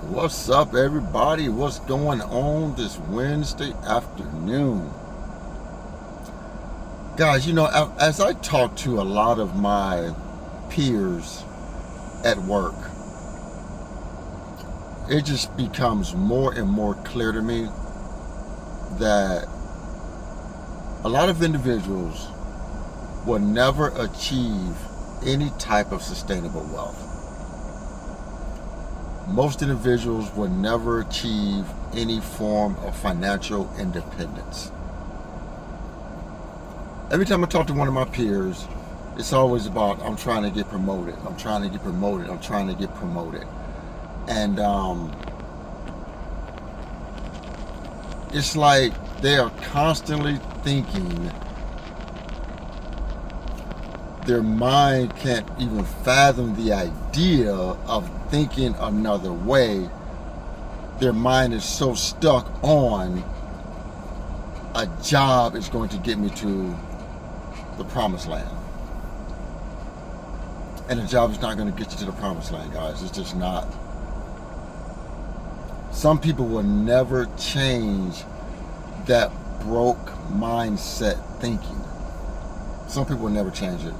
What's up, everybody? What's going on this Wednesday afternoon? Guys, as I talk to a lot of my peers at work, it just becomes more and more clear to me that a lot of individuals will never achieve any type of sustainable wealth. Most individuals will never achieve any form of financial independence. Every time I talk to one of my peers, it's always about, I'm trying to get promoted, I'm trying to get promoted, I'm trying to get promoted. And it's like they are constantly thinking, their mind can't even fathom the idea of thinking another way. Their mind is so stuck on a job is going to get me to the promised land. And a job is not going to get you to the promised land, guys. It's just not. Some people will never change that broke mindset thinking. Some people will never change it.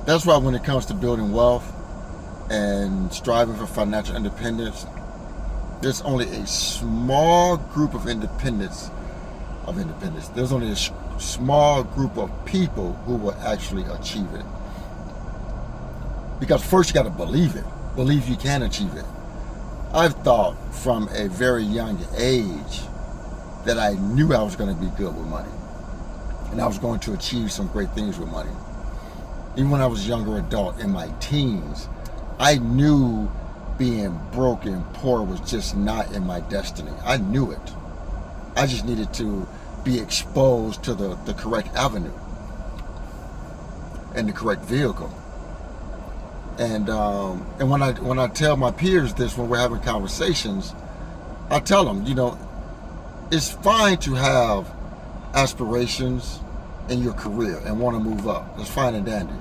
That's why when it comes to building wealth and striving for financial independence, there's only a small group of independence. There's only a small group of people who will actually achieve it. Because first you got to believe it. Believe you can achieve it. I've thought from a very young age that I knew I was going to be good with money. And I was going to achieve some great things with money. Even when I was a younger adult in my teens, I knew being broke and poor was just not in my destiny. I knew it. I just needed to be exposed to the correct avenue and the correct vehicle. And when I tell my peers this, when we're having conversations, I tell them, it's fine to have aspirations in your career and want to move up. It's fine and dandy.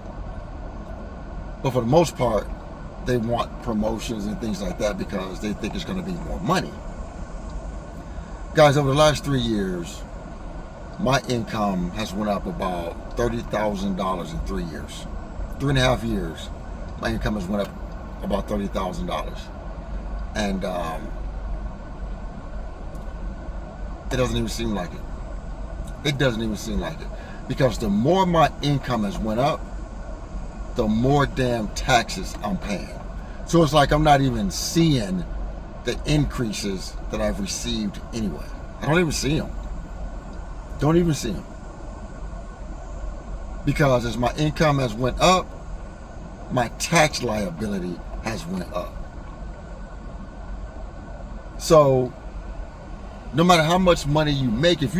But for the most part, they want promotions and things like that because they think it's going to be more money. Guys, over the last 3 years, my income has went up about $30,000 in 3 years. 3.5 years, my income has went up about $30,000. And it doesn't even seem like it. It doesn't even seem like it. Because the more my income has went up, the more damn taxes I'm paying. So it's like I'm not even seeing the increases that I've received anyway. I don't even see them. Don't even see them. Because as my income has went up, my tax liability has went up. So no matter how much money you make, if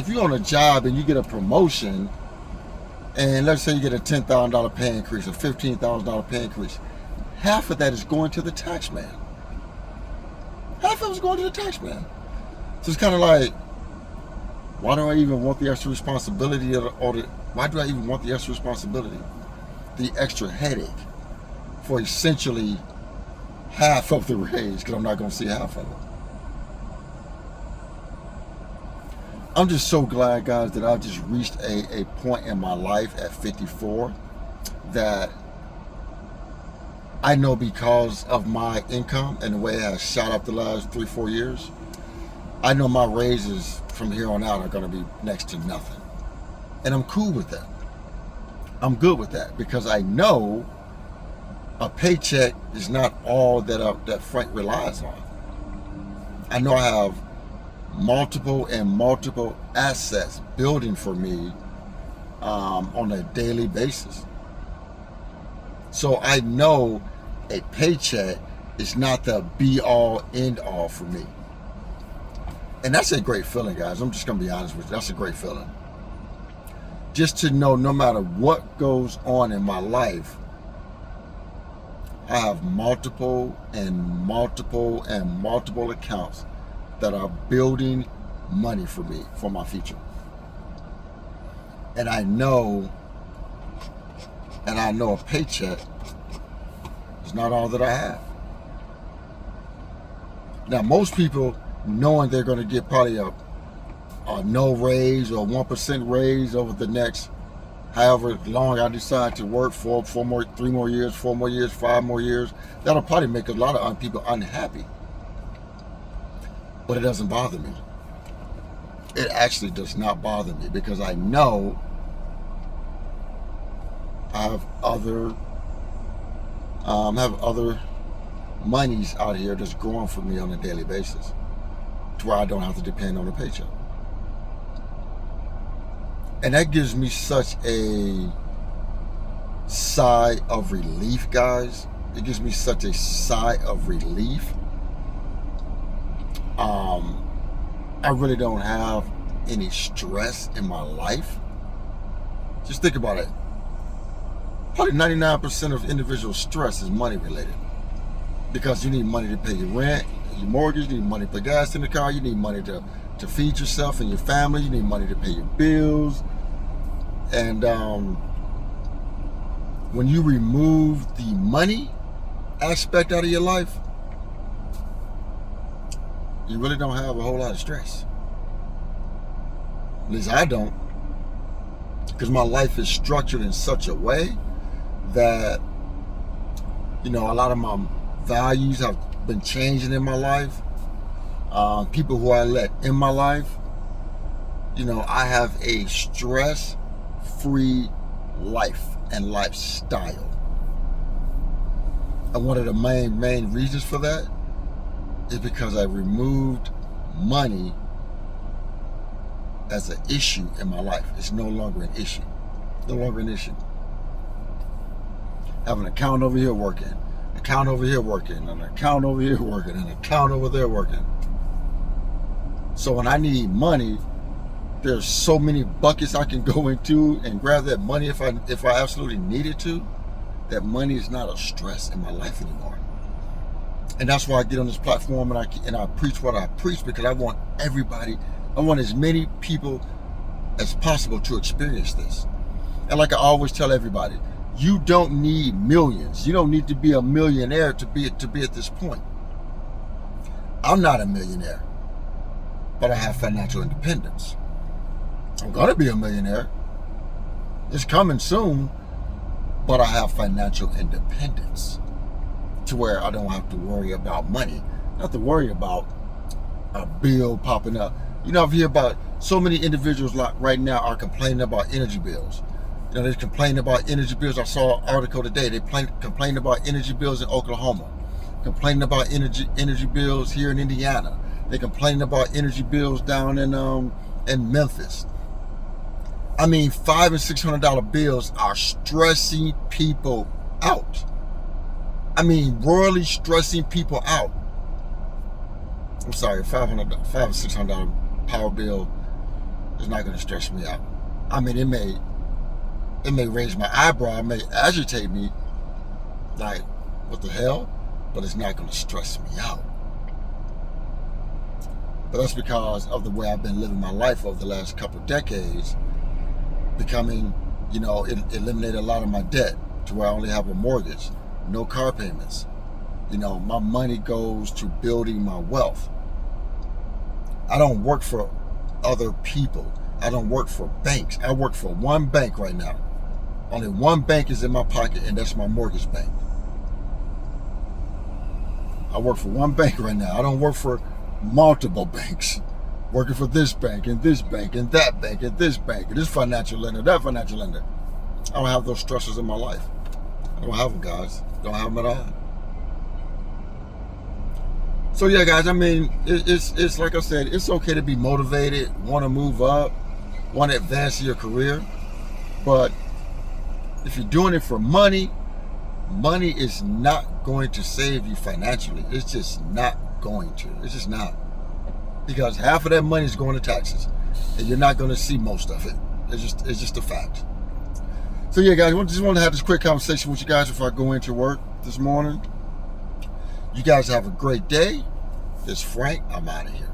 you're on a job and you get a promotion, and let's say you get a $10,000 pay increase, a $15,000 pay increase, half of that is going to the tax man. Half of it is going to the tax man. So it's kind of like, why do I even want the extra responsibility, why do I even want the extra responsibility, the extra headache for essentially half of the raise, because I'm not going to see half of it. I'm just so glad, guys, that I've just reached a point in my life at 54 that I know, because of my income and the way it has shot up the last 3-4 years, I know my raises from here on out are going to be next to nothing. And I'm cool with that. I'm good with that because I know a paycheck is not all that Frank relies on. I know I have multiple assets building for me on a daily basis. So I know a paycheck is not the be all end all for me. And that's a great feeling, guys. I'm just going to be honest with you. That's a great feeling. Just to know no matter what goes on in my life, I have multiple accounts that are building money for me, for my future. And I know a paycheck is not all that I have. Now, most people, knowing they're going to get probably a no raise or 1% raise over the next however long I decide to work for, 3 more years, 4 more years, 5 more years, that'll probably make a lot of people unhappy. But it doesn't bother me. It actually does not bother me, because I know I have other monies out here that's growing for me on a daily basis, to where I don't have to depend on a paycheck. And that gives me such a sigh of relief, guys. It gives me such a sigh of relief. I really don't have any stress in my life. Just think about it. Probably 99% of individual stress is money related, because you need money to pay your rent, your mortgage, you need money to put gas in the car, you need money to feed yourself and your family, you need money to pay your bills. And when you remove the money aspect out of your life, you really don't have a whole lot of stress. At least I don't, because my life is structured in such a way that, a lot of my values have been changing in my life. People who I let in my life, I have a stress-free life and lifestyle. And one of the main reasons for that is because I removed money as an issue in my life. It's no longer an issue. No longer an issue. Have an account over here working, account over here working, an account over here working, an account over there working. So when I need money, there's so many buckets I can go into and grab that money if I absolutely needed to. That money is not a stress in my life anymore. And that's why I get on this platform and I preach what I preach, because I want everybody, I want as many people as possible to experience this. And like I always tell everybody, you don't need millions. You don't need to be a millionaire to be at this point. I'm not a millionaire, but I have financial independence. I'm gonna be a millionaire. It's coming soon, but I have financial independence, to where I don't have to worry about money. I have to worry about a bill popping up. I've heard about so many individuals right now are complaining about energy bills. They're complaining about energy bills. I saw an article today. They complaining about energy bills in Oklahoma, complaining about energy bills here in Indiana. They complaining about energy bills down in Memphis. I mean, $500 and $600 bills are stressing people out. I mean, royally stressing people out. I'm sorry, $500 or $600 power bill is not going to stress me out. I mean, it may raise my eyebrow, it may agitate me, like, what the hell? But it's not going to stress me out. But that's because of the way I've been living my life over the last couple of decades, becoming, it eliminated a lot of my debt, to where I only have a mortgage, no car payments. My money goes to building my wealth. I don't work for other people. I don't work for banks. I work for one bank right now. Only one bank is in my pocket, and that's my mortgage bank. I work for one bank right now. I don't work for multiple banks. Working for this bank and this bank and that bank and this bank and this financial lender, that financial lender. I don't have those stressors in my life. I don't have them, guys. Don't have them at all. So yeah, guys, I mean, it's like I said, it's okay to be motivated, want to move up, want to advance your career. But if you're doing it for money, money is not going to save you financially. It's just not going to. It's just not. Because half of that money is going to taxes, and you're not going to see most of it. It's just a fact. So yeah, guys, I just want to have this quick conversation with you guys before I go into work this morning. You guys have a great day. This is Frank. I'm out of here.